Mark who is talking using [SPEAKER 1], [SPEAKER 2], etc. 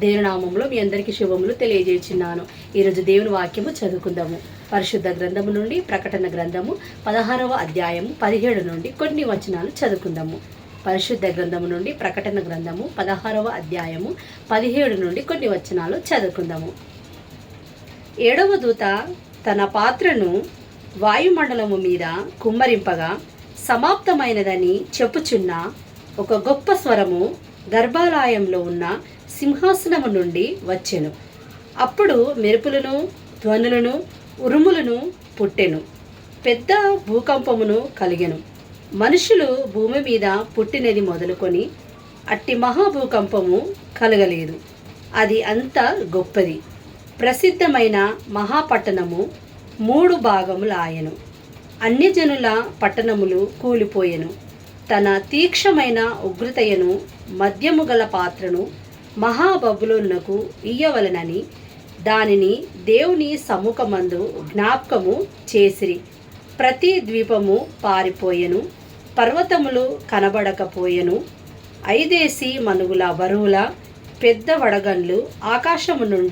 [SPEAKER 1] దేవుని నామములో మీ అందరికీ శుభములు తెలియజేస్తున్నాను. ఈరోజు దేవుని వాక్యము చదువుకుందాము. పరిశుద్ధ గ్రంథము నుండి ప్రకటన గ్రంథము 16వ అధ్యాయము 17 నుండి కొన్ని వచనాలు చదువుకుందాము. పరిశుద్ధ గ్రంథము నుండి ప్రకటన గ్రంథము 16వ అధ్యాయము 17 నుండి కొన్ని వచనాలు చదువుకుందాము. 7వ దూత తన పాత్రను వాయుమండలము మీద కుమ్మరింపగా సమాప్తమైనదని చెప్పుచున్న ఒక గొప్ప స్వరము గర్భాలయంలో ఉన్న సింహాసనము నుండి వచ్చెను. అప్పుడు మెరుపులను, ధ్వనులను, ఉరుములను పుట్టెను. పెద్ద భూకంపమును కలిగెను. మనుషులు భూమి మీద పుట్టినది మొదలుకొని అట్టి మహాభూకంపము కలగలేదు. అది అంత గొప్పది. ప్రసిద్ధమైన మహాపట్టణము 3 భాగములాయెను. అన్యజనుల పట్టణములు కూలిపోయెను. తన తీక్షమైన ఉగ్రతయను మద్యము గల పాత్రను మహాబబులోనునకు ఇయ్యవలనని దానిని దేవుని సముఖమందు జ్ఞాపకము చేసిరి. ప్రతి ద్వీపము పారిపోయెను, పర్వతములు కనబడకపోయెను. 5 మనుగుల బరువుల పెద్ద వడగండ్లు ఆకాశము నుండి